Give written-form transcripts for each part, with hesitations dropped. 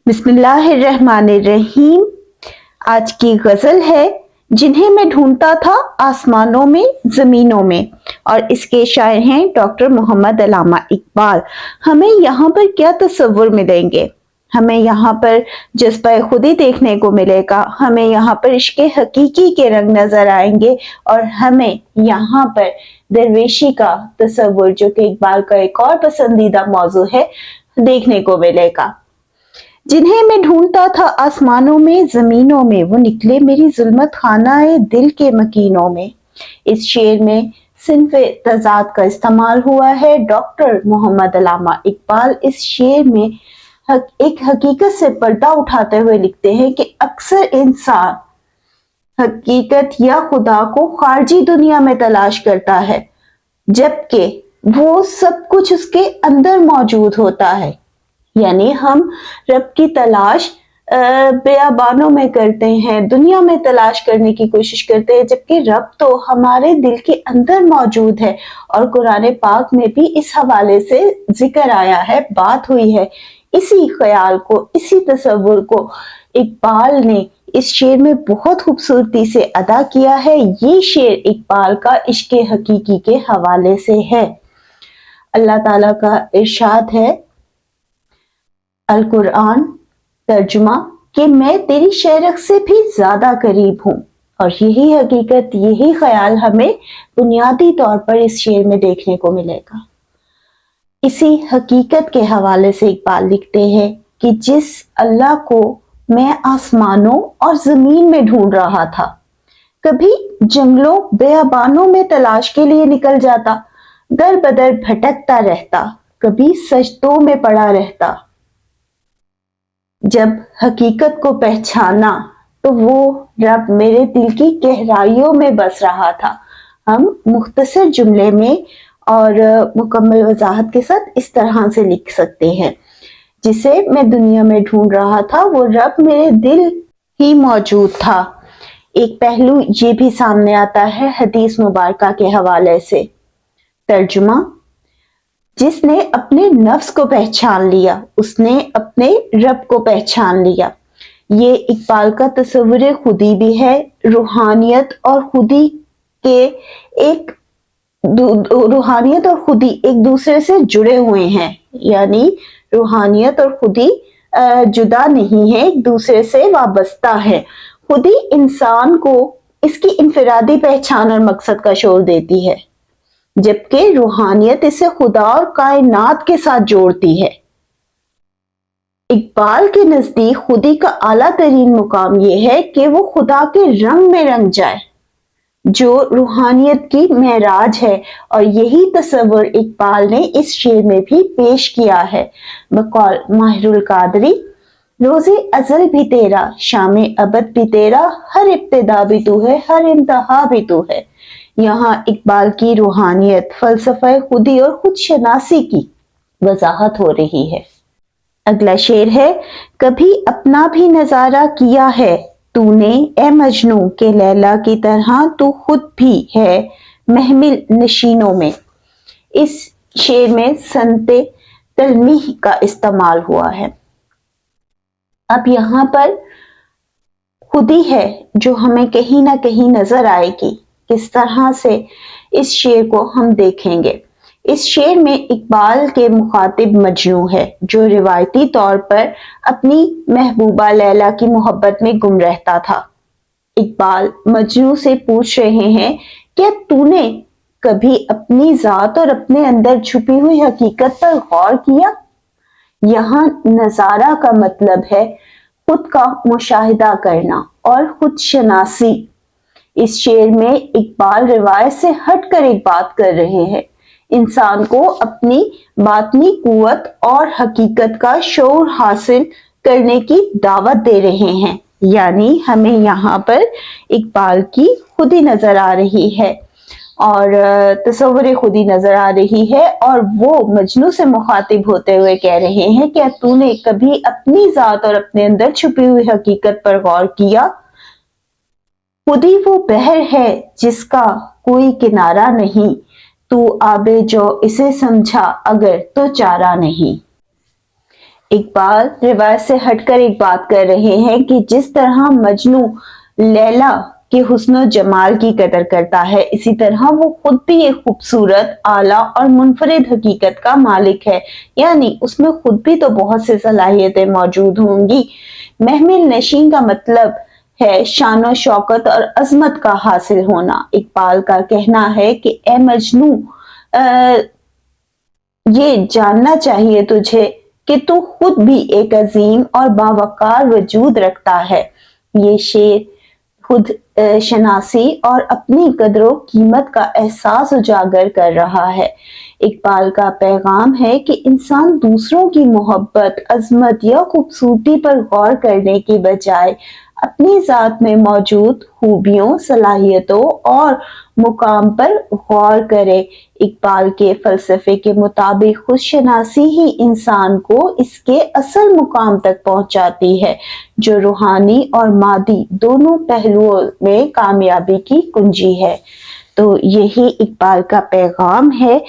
बिस्मिल्लाहिर्रहमानिर्रहीम। आज की गजल है जिन्हें मैं ढूंढता था आसमानों में जमीनों में, और इसके शायर हैं डॉक्टर मोहम्मद अल्लामा इकबाल। हमें यहाँ पर क्या तस्वुर मिलेंगे? हमें यहाँ पर जज्बा खुदी देखने को मिलेगा, हमें यहाँ पर इश्क हकीकी के रंग नजर आएंगे, और हमें यहाँ पर दरवेशी का तस्वुर, जो कि इकबाल का एक और पसंदीदा मौजू है, देखने को मिलेगा। जिन्हें मैं ढूंढता था आसमानों में जमीनों में, वो निकले मेरी जुल्मत खानाए दिल के मकीनों में। इस शेर में सिन्फ़े तज़ाद का इस्तेमाल हुआ है। डॉक्टर मोहम्मद अल्लामा इकबाल इस शेर में एक हकीकत से पर्दा उठाते हुए लिखते हैं कि अक्सर इंसान हकीकत या खुदा को खारजी दुनिया में तलाश करता है, जबकि वो सब कुछ उसके अंदर मौजूद होता है। यानी हम रब की तलाश बेआबानों में करते हैं, दुनिया में तलाश करने की कोशिश करते हैं, जबकि रब तो हमारे दिल के अंदर मौजूद है। और कुरान पाक में भी इस हवाले से जिक्र आया है, बात हुई है। इसी ख्याल को, इसी तस्वुर को इकबाल ने इस शेर में बहुत खूबसूरती से अदा किया है। ये शेर इकबाल का इश्क हकीकी के हवाले से है। अल्लाह ताला का इरशाद है अल कुरान तर्जुमा कि मैं तेरी शहरक से भी ज्यादा करीब हूँ। और यही हकीकत, यही ख्याल हमें बुनियादी तौर पर इस शेर में देखने को मिलेगा। इसी हकीकत के हवाले से इकबाल लिखते हैं कि जिस अल्लाह को मैं आसमानों और जमीन में ढूंढ रहा था, कभी जंगलों बेअबानों में तलाश के लिए निकल जाता, दर बदर भटकता रहता, कभी सजदों में पड़ा रहता। जब हकीकत को पहचाना तो वो रब मेरे दिल की गहराइयों में बस रहा था। हम मुख्तसर जुमले में और मुकम्मल वजाहत के साथ इस तरह से लिख सकते हैं, जिसे मैं दुनिया में ढूंढ रहा था वो रब मेरे दिल ही मौजूद था। एक पहलू ये भी सामने आता है हदीस मुबारका के हवाले से। तर्जुमा, जिसने अपने नफ्स को पहचान लिया, उसने अपने रब को पहचान लिया। ये इकबाल का तस्वुर खुदी भी है। रूहानियत और खुदी के रूहानियत और खुदी एक दूसरे से जुड़े हुए हैं, यानी रूहानियत और खुदी जुदा नहीं है, एक दूसरे से वाबस्ता है। खुदी इंसान को इसकी इनफरादी पहचान और मकसद का शोर देती है, जबकि रूहानियत इसे खुदा और कायनात के साथ जोड़ती है। इकबाल के नजदीक खुदी का आला तरीन मुकाम यह है कि वो खुदा के रंग में रंग जाए, जो रूहानियत की महराज है। और यही तस्वुर इकबाल ने इस शेर में भी पेश किया है। बकौल माहिरुल कादरी, रोज़े अज़ल भी तेरा, शाम अबद भी तेरा, हर इब्तिदा भी तू है, हर इंतहा भी तू है। यहाँ इकबाल की रूहानियत, फलसफा खुदी और खुद शनासी की वजाहत हो रही है। अगला शेर है, कभी अपना भी नजारा किया है तूने ए मजनू के लैला की तरह, तू खुद भी है महमिल नशीनों में। इस शेर में संते तलमीह का इस्तेमाल हुआ है। अब यहाँ पर खुदी है जो हमें कहीं ना कहीं नजर आएगी। किस तरह से इस शेर को हम देखेंगे? इस शेर में इकबाल के मुखातिब मजनू है, जो रिवायती तौर पर अपनी महबूबा लैला की मोहब्बत में गुम रहता था। इकबाल मजनू से पूछ रहे हैं, क्या तूने कभी अपनी जात और अपने अंदर छुपी हुई हकीकत पर गौर किया? यहाँ नजारा का मतलब है खुद का मुशाहिदा करना और खुद शनासी। इस शेर में इकबाल रिवायत से हटकर एक बात कर रहे हैं, इंसान को अपनी बातनी कुव्वत और हकीकत का शऊर हासिल करने की दावत दे रहे हैं। यानी हमें यहाँ पर इकबाल की खुदी नजर आ रही है और तस्वुर खुदी नजर आ रही है, और वो मजनू से मुखातिब होते हुए कह रहे हैं, क्या तूने कभी अपनी जात और अपने अंदर छुपी हुई हकीकत पर गौर किया? खुदी वो बहर है जिसका कोई किनारा नहीं, तू आबे जो इसे समझा अगर तो चारा नहीं। इकबाल रिवायत से हटकर एक बात कर रहे हैं कि जिस तरह मजनू लैला के हुस्न जमाल की कदर करता है, इसी तरह वो खुद भी एक खूबसूरत, आला और मुनफरिद हकीकत का मालिक है, यानी उसमें खुद भी तो बहुत सी सलाहियतें मौजूद होंगी। महमिल नशीन का मतलब है शान शौकत और अजमत का हासिल होना। इकबाल का कहना है कि ए मजनू, ये जानना चाहिए तुझे कि तू खुद भी एक अजीम और बावकार वजूद रखता है। ये शेर खुद शनासी और अपनी कदरों कीमत का एहसास उजागर कर रहा है। इकबाल का पैगाम है कि इंसान दूसरों की मोहब्बत, अजमत या खूबसूरती पर गौर करने की बजाय अपनी जात में मौजूद खूबियों, सलाहियतों और मुकाम पर गौर करे। इकबाल के फलसफे के मुताबिक खुदशनासी ही इंसान को इसके असल मुकाम तक पहुंचाती है, जो रूहानी और मादी दोनों पहलुओं में कामयाबी की कुंजी है। तो यही इकबाल का पैगाम है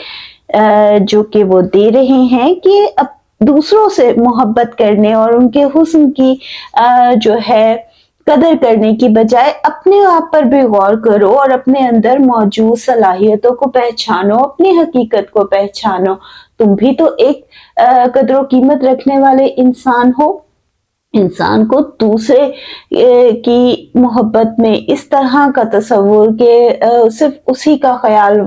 जो कि वो दे रहे हैं कि अब दूसरों से मोहब्बत करने और उनके हुस्न की जो है कदर करने की बजाय अपने आप पर भी गौर करो और अपने अंदर मौजूद सलाहियतों को पहचानो, अपनी हकीकत को पहचानो। तुम भी तो एक कदर कीमत रखने वाले इंसान हो। इंसान को दूसरे की मोहब्बत में इस तरह का तस्वुर के सिर्फ उसी का ख्याल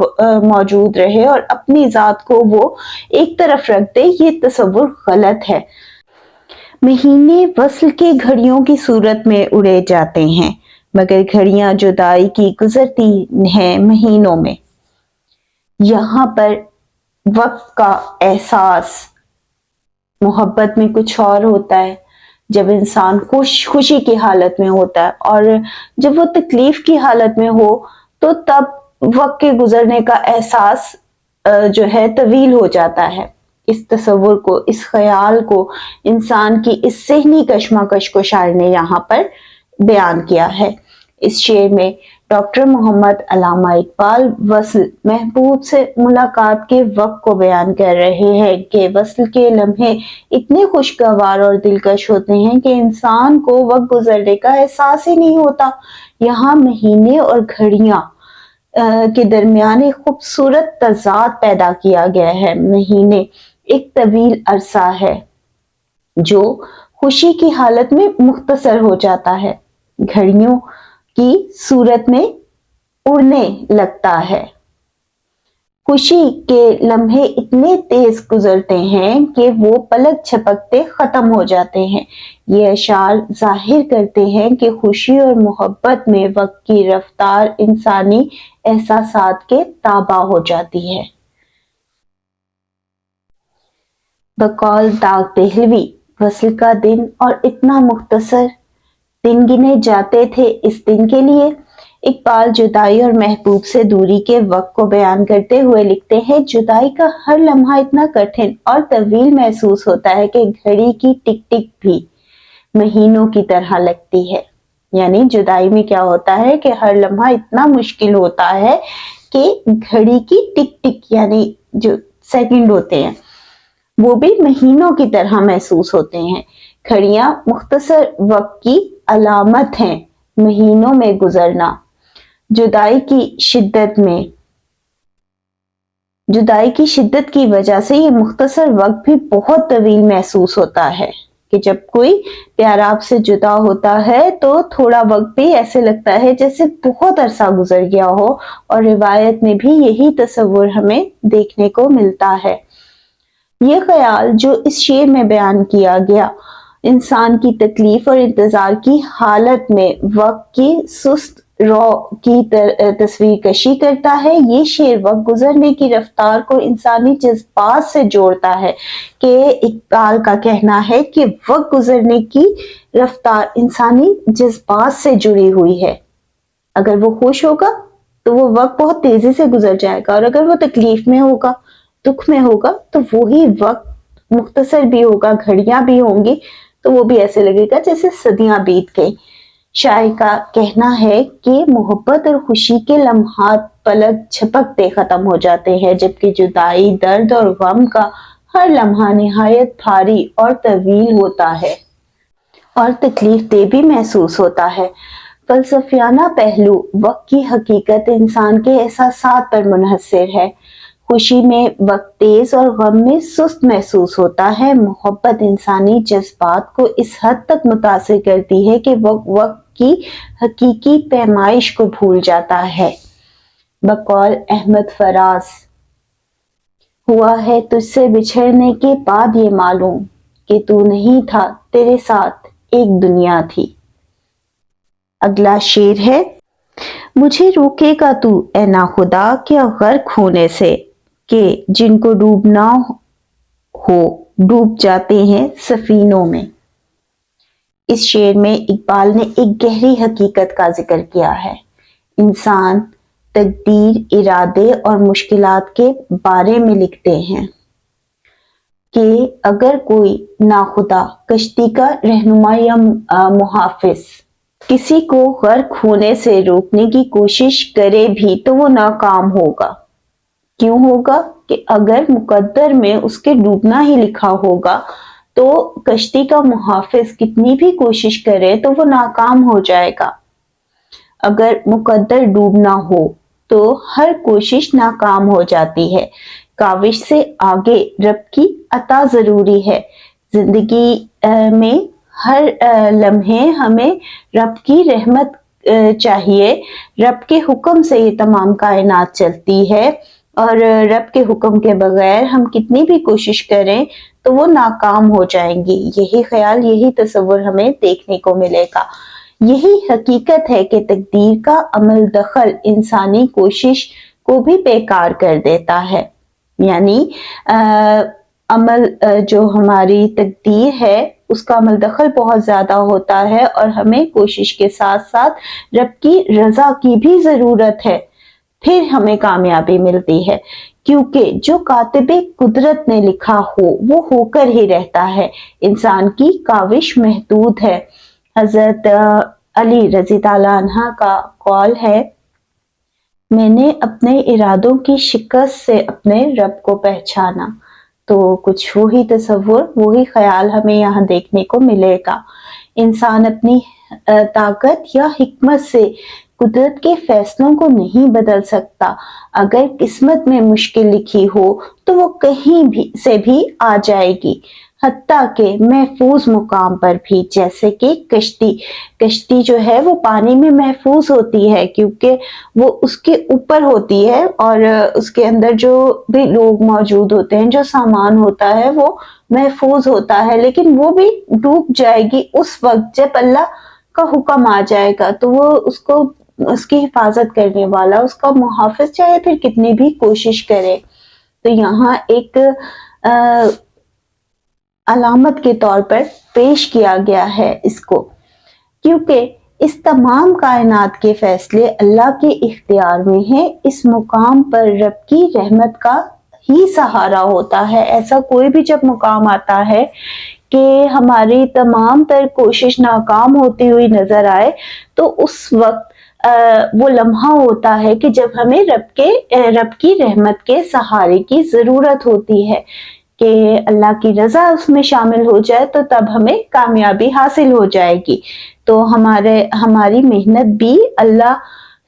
मौजूद रहे और अपनी जात को वो एक तरफ रख दे, ये तस्वुर गलत है। महीने वस्ल के घड़ियों की सूरत में उड़े जाते हैं, मगर घड़ियां जुदाई की गुजरती हैं महीनों में। यहाँ पर वक्त का एहसास मोहब्बत में कुछ और होता है, जब इंसान खुशी की हालत में होता है, और जब वो तकलीफ की हालत में हो तो तब वक्त के गुजरने का एहसास जो है तवील हो जाता है। इस तस्वुर को, इस ख्याल को, इंसान की इस ज़हनी कशमकश को शायर ने यहाँ पर बयान किया है। इस शेर में डॉक्टर मोहम्मद अलामा इकबाल वस्ल, महबूब से मुलाकात के वक्त को बयान कर रहे हैं कि वस्ल के लम्हे इतने खुशगवार और दिलकश होते हैं कि इंसान को वक्त गुजरने का एहसास ही नहीं होता। यहाँ महीने और घड़ियां के दरमियान एक खूबसूरत तजाद पैदा किया गया है। महीने एक तवील अरसा है जो खुशी की हालत में मुख्तसर हो जाता है, घड़ियों की सूरत में उड़ने लगता है। खुशी के लम्हे इतने तेज गुजरते हैं कि वो पलक झपकते खत्म हो जाते हैं। ये अशार जाहिर करते हैं कि खुशी और मोहब्बत में वक्त की रफ्तार इंसानी एहसासात के ताबा हो जाती है। बकौल दाग देहलवी, वस्ल का दिन और इतना मुख्तसर, दिन गिने जाते थे इस दिन के लिए। इकबाल जुदाई और महबूब से दूरी के वक्त को बयान करते हुए लिखते हैं, जुदाई का हर लम्हा इतना कठिन और तवील महसूस होता है कि घड़ी की टिक टिक भी महीनों की तरह लगती है। यानी जुदाई में क्या होता है कि हर लम्हा इतना मुश्किल होता है कि घड़ी की टिक टिक यानी जो सेकंड होते हैं वो भी महीनों की तरह महसूस होते हैं। घड़ियां मुख्तसर वक्त की अलामत हैं, महीनों में गुजरना। जुदाई की शिद्दत की वजह से ये मुख्तसर वक्त भी बहुत तवील महसूस होता है कि जब कोई प्यारा आपसे जुदा होता है तो थोड़ा वक्त भी ऐसे लगता है जैसे बहुत अरसा गुजर गया हो, और रिवायत में भी यही तस्वुर हमें देखने को मिलता है। ये ख्याल जो इस शेर में बयान किया गया, इंसान की तकलीफ और इंतजार की हालत में वक्त की सुस्त रौ की तस्वीर कशी करता है। ये शेर वक्त गुजरने की रफ्तार को इंसानी जज्बात से जोड़ता है कि इकबाल का कहना है कि वक्त गुजरने की रफ्तार इंसानी जज्बात से जुड़ी हुई है। अगर वो खुश होगा तो वो वक्त बहुत तेजी से गुजर जाएगा, और अगर वो तकलीफ में होगा, दुख में होगा, तो वो ही वक्त मुख्तसर भी होगा, घड़ियां भी होंगी तो वो भी ऐसे लगेगा जैसे सदियां बीत गई। शायर का कहना है कि मोहब्बत और खुशी के लम्हात पलक झपकते खत्म हो जाते हैं, जबकि जुदाई, दर्द और गम का ہر لمحہ نہایت بھاری اور طویل ہوتا ہے اور تکلیف دہ بھی محسوس ہوتا ہے۔ فلسفیانہ پہلو: وقت کی حقیقت انسان کے احساسات پر منحصر ہے۔ خوشی میں وقت تیز اور غم میں سست محسوس ہوتا ہے۔ محبت انسانی جذبات کو اس حد تک متاثر کرتی ہے کہ وہ وقت کی حقیقی پیمائش کو بھول جاتا ہے۔ بقول احمد فراز، ہوا ہے تجھ سے بچھڑنے کے بعد یہ معلوم کہ تو نہیں تھا، تیرے ساتھ ایک دنیا تھی۔ اگلا شعر ہے: مجھے روکے گا تو اے ناخدا کیا غرق ہونے سے، کہ جن کو ڈوبنا ہو ڈوب جاتے ہیں سفینوں میں۔ اس شعر میں اقبال نے ایک گہری حقیقت کا ذکر کیا ہے۔ انسان تقدیر، ارادے اور مشکلات کے بارے میں لکھتے ہیں کہ اگر کوئی ناخدا کشتی کا رہنما یا محافظ کسی کو غرق ہونے سے روکنے کی کوشش کرے بھی تو وہ ناکام ہوگا۔ کیوں ہوگا؟ کہ اگر مقدر میں اس کے ڈوبنا ہی لکھا ہوگا تو کشتی کا محافظ کتنی بھی کوشش کرے تو وہ ناکام ہو جائے گا۔ اگر مقدر ڈوبنا ہو تو ہر کوشش ناکام ہو جاتی ہے۔ کاوش سے آگے رب کی عطا ضروری ہے۔ زندگی میں ہر لمحے ہمیں رب کی رحمت چاہیے۔ رب کے حکم سے یہ تمام کائنات چلتی ہے اور رب کے حکم کے بغیر ہم کتنی بھی کوشش کریں تو وہ ناکام ہو جائیں گی۔ یہی خیال، یہی تصور ہمیں دیکھنے کو ملے گا۔ یہی حقیقت ہے کہ تقدیر کا عمل دخل انسانی کوشش کو بھی بیکار کر دیتا ہے۔ یعنی عمل جو ہماری تقدیر ہے اس کا عمل دخل بہت زیادہ ہوتا ہے اور ہمیں کوشش کے ساتھ ساتھ رب کی رضا کی بھی ضرورت ہے، پھر ہمیں کامیابی ملتی ہے۔ کیونکہ جو کاتب قدرت نے لکھا ہو وہ ہو کر ہی رہتا ہے۔ انسان کی کاوش محدود ہے۔ حضرت علی رضی اللہ عنہ کا قول ہے: میں نے اپنے ارادوں کی شکست سے اپنے رب کو پہچانا۔ تو کچھ وہی تصور، وہی خیال ہمیں یہاں دیکھنے کو ملے گا۔ انسان اپنی طاقت یا حکمت سے قدرت کے فیصلوں کو نہیں بدل سکتا۔ اگر قسمت میں مشکل لکھی ہو تو وہ کہیں بھی سے بھی آ جائے گی، حتیٰ کہ محفوظ مقام پر بھی، جیسے کہ کشتی جو ہے وہ پانی میں محفوظ ہوتی ہے کیونکہ وہ اس کے اوپر ہوتی ہے اور اس کے اندر جو بھی لوگ موجود ہوتے ہیں، جو سامان ہوتا ہے وہ محفوظ ہوتا ہے، لیکن وہ بھی ڈوب جائے گی اس وقت جب اللہ کا حکم آ جائے گا۔ تو وہ اس کی حفاظت کرنے والا، اس کا محافظ چاہے پھر کتنی بھی کوشش کرے۔ تو یہاں ایک علامت کے طور پر پیش کیا گیا ہے اس کو، کیونکہ اس تمام کائنات کے فیصلے اللہ کے اختیار میں ہیں۔ اس مقام پر رب کی رحمت کا ہی سہارا ہوتا ہے۔ ایسا کوئی بھی جب مقام آتا ہے کہ ہماری تمام تر کوشش ناکام ہوتی ہوئی نظر آئے تو اس وقت وہ لمحہ ہوتا ہے کہ جب ہمیں رب کی رحمت کے سہارے کی ضرورت ہوتی ہے کہ اللہ کی رضا اس میں شامل ہو جائے تو تب ہمیں کامیابی حاصل ہو جائے گی۔ تو ہماری محنت بھی اللہ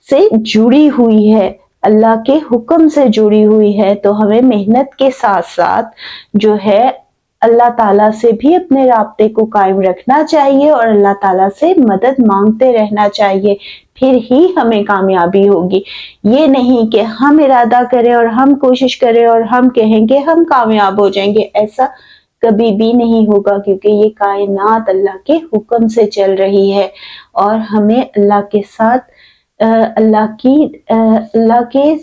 سے جڑی ہوئی ہے، اللہ کے حکم سے جڑی ہوئی ہے، تو ہمیں محنت کے ساتھ ساتھ جو ہے اللہ تعالیٰ سے بھی اپنے رابطے کو قائم رکھنا چاہیے اور اللہ تعالیٰ سے مدد مانگتے رہنا چاہیے، پھر ہی ہمیں کامیابی ہوگی۔ یہ نہیں کہ ہم ارادہ کریں اور ہم کوشش کریں اور ہم کہیں کہ ہم کامیاب ہو جائیں گے، ایسا کبھی بھی نہیں ہوگا، کیونکہ یہ کائنات اللہ کے حکم سے چل رہی ہے اور ہمیں اللہ کے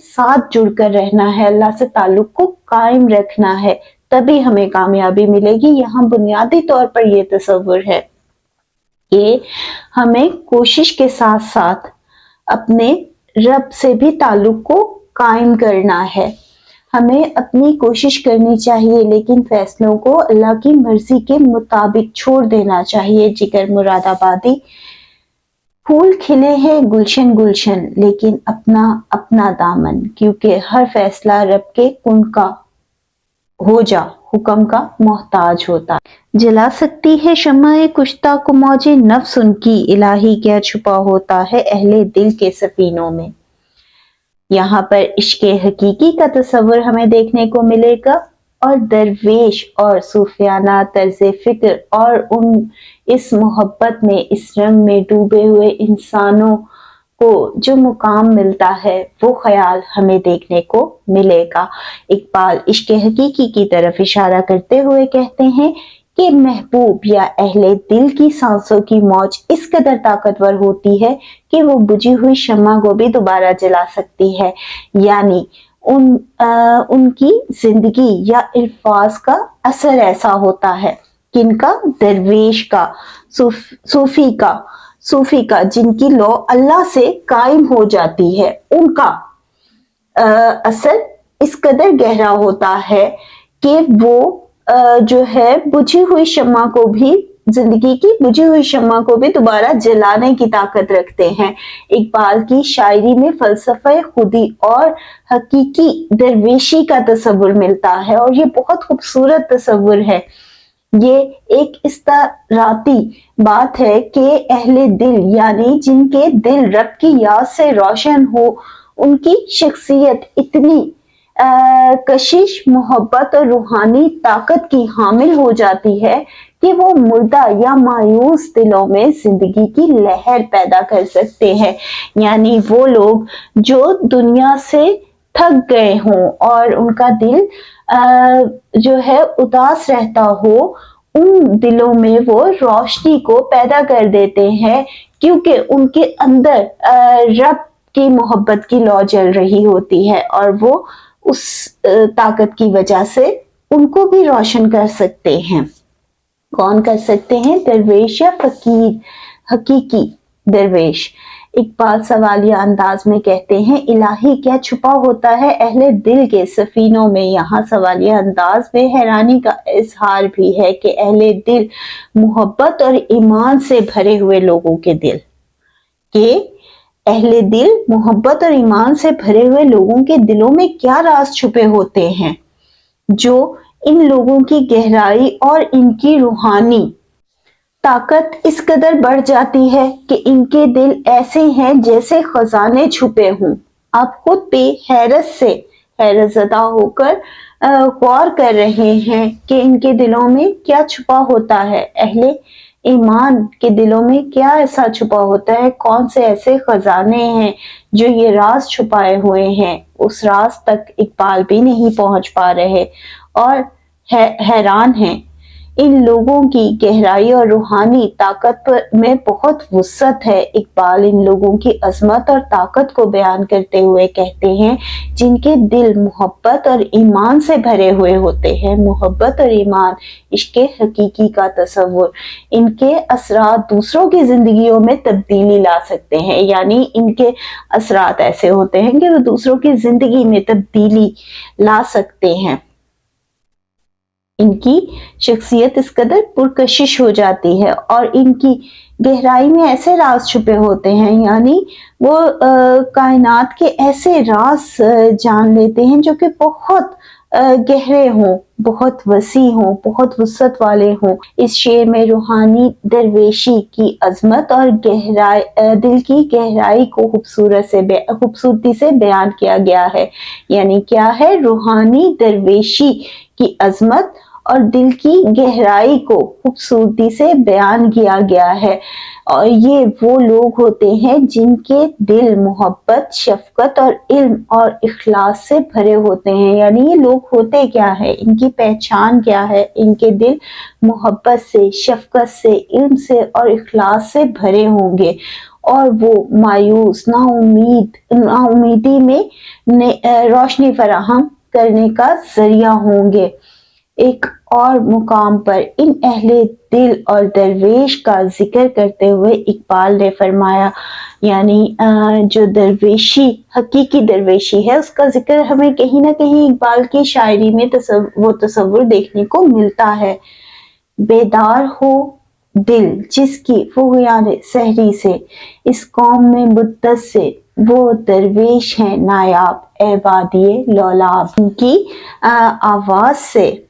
ساتھ جڑ کر رہنا ہے، اللہ سے تعلق کو قائم رکھنا ہے، تبھی ہمیں کامیابی ملے گی۔ یہاں بنیادی طور پر یہ تصور ہے کہ ہمیں کوشش کے ساتھ ساتھ اپنے رب سے بھی تعلق کو قائم کرنا ہے۔ ہمیں اپنی کوشش کرنی چاہیے لیکن فیصلوں کو اللہ کی مرضی کے مطابق چھوڑ دینا چاہیے۔ جگر مراد آبادی: پھول کھلے ہیں گلشن گلشن لیکن اپنا اپنا دامن، کیونکہ ہر فیصلہ رب کے کن کا हुक्म का मोहताज होता। जला सकती है शम्माए कुश्ता को मौजे नफ्स उनकी, इलाही क्या छुपा होता है अहले दिल के सफीनों में। यहाँ पर इश्क़े हकीकी का तस्वुर हमें देखने को मिलेगा और दरवेश और सूफियाना तर्ज फिक्र और उन इस मोहब्बत में, इस रंग में डूबे हुए इंसानों को जो मुकाम मिलता है वो ख्याल हमें देखने को मिलेगा। इकबाल इश्क़ हकीकी की तरफ इशारा करते हुए कहते हैं कि महबूब या अहले दिल की सांसों की मौज इस कदर ताकतवर होती है कि वो बुझी हुई शम्मा को भी दोबारा जला सकती है। यानी उनकी जिंदगी या अल्फाज का असर ऐसा होता है, किनका, दरवेश का, सूफी का जिनकी लौ अल्लाह से कायम हो जाती है, उनका असर इस कदर गहरा होता है कि वो जो है बुझी हुई शम्मा को भी, जिंदगी की बुझी हुई शम्मा को भी दोबारा जलाने की ताकत रखते हैं। इकबाल की शायरी में फलसफे खुदी और हकीकी दरवेशी का तस्वुर मिलता है और ये बहुत खूबसूरत तस्वुर है। ये एक इस्तराती बात है कि अहले दिल यानी जिनके दिल रब की याद से रोशन हो, उनकी शख्सियत इतनी कशिश, मोहब्बत और रूहानी ताकत की हामिल हो जाती है कि वो मुर्दा या मायूस दिलों में जिंदगी की लहर पैदा कर सकते हैं। यानी वो लोग जो दुनिया से थक गए हों और उनका दिल जो है उदास रहता हो, उन दिलों में वो रोशनी को पैदा कर देते हैं, क्योंकि उनके अंदर रब की मोहब्बत की लौ जल रही होती है और वो उस ताकत की वजह से उनको भी रोशन कर सकते हैं। कौन कर सकते हैं? दरवेश या फकीर, हकीकी दरवेश। इकबाल सवालिया अंदाज में कहते हैं, इलाही क्या छुपा होता है अहले दिल के सफीनों में। यहाँ सवालिया अंदाज में हैरानी का इजहार भी है कि अहले दिल, मोहब्बत और ईमान से भरे हुए लोगों के दिल, के अहले दिल, मोहब्बत और ईमान से भरे हुए लोगों के दिलों में क्या राज छुपे होते हैं, जो इन लोगों की गहराई और इनकी रूहानी ताकत इस कदर बढ़ जाती है कि इनके दिल ऐसे हैं जैसे खजाने छुपे हों। आप खुद भी हैरत ज़दा होकर गौर कर रहे हैं कि इनके दिलों में क्या छुपा होता है। अहले ईमान के दिलों में क्या ऐसा छुपा होता है, कौन से ऐसे खजाने हैं जो ये राज छुपाए हुए हैं। उस राज तक इकबाल भी नहीं पहुंच पा रहे और हैरान हैं। इन लोगों की गहराई और रूहानी ताकत में बहुत वुसअत है। इकबाल इन लोगों की अजमत और ताकत को बयान करते हुए कहते हैं, जिनके दिल मोहब्बत और ईमान से भरे हुए होते हैं। मोहब्बत और ईमान, इश्क़े हकीकी का तस्वुर, इनके असरात दूसरों की जिंदगियों में तब्दीली ला सकते हैं। यानी इनके असरात ऐसे होते हैं कि वो दूसरों की जिंदगी में तब्दीली ला सकते हैं। इनकी शख्सियत इस कदर पुरकशिश हो जाती है और इनकी गहराई में ऐसे राज छुपे होते हैं, यानी वो कायनात के ऐसे राज जान लेते हैं जो कि बहुत गहरे हों, बहुत वसी हों, बहुत वुसअत वाले हों। इस शेर में रूहानी दरवेशी की अजमत और गहराई, दिल की गहराई को खूबसूरती से बयान किया गया है। यानी क्या है? रूहानी दरवेशी की अजमत और दिल की गहराई को खूबसूरती से बयान किया गया है। और ये वो लोग होते हैं जिनके दिल मोहब्बत, शफकत और इल्म और इखलास से भरे होते हैं। यानी ये लोग होते क्या है, इनकी पहचान क्या है? इनके दिल मोहब्बत से, शफकत से, इल्म से और इखलास से भरे होंगे और वो मायूस, नाउमीदी में रोशनी फराहम करने का जरिया होंगे। एक और मुकाम पर इन अहले दिल और दरवेश का जिक्र करते हुए इकबाल ने फरमाया, यानी जो दरवेशी, हकीकी दरवेशी है, उसका जिक्र हमें कहीं ना कहीं इकबाल की शायरी में वो तस्वुर देखने को मिलता है। बेदार हो दिल जिसकी फुग़यान सहरी से, इस कौम में मुद्दत से वो दरवेश हैं नायाब, ए वादिए लौलाब। उनकी आवाज से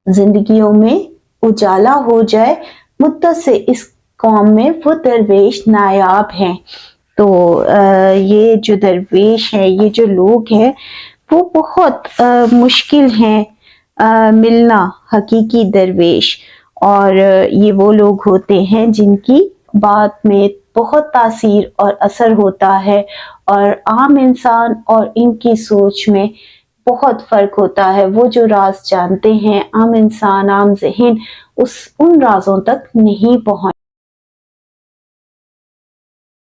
जिंदगियों में उजाला हो जाए, मुद्दत से इस कौम में वो दरवेश नायाब हैं। तो ये जो दरवेश है, ये जो लोग हैं, वो बहुत मुश्किल हैं मिलना, हकीकी दरवेश। और ये वो लोग होते हैं जिनकी बात में बहुत तासीर और असर होता है, और आम इंसान और इनकी सोच में बहुत फ़र्क होता है। वो जो राज जानते हैं, आम इंसान, आम ज़हन उन राज़ों तक नहीं पहुँच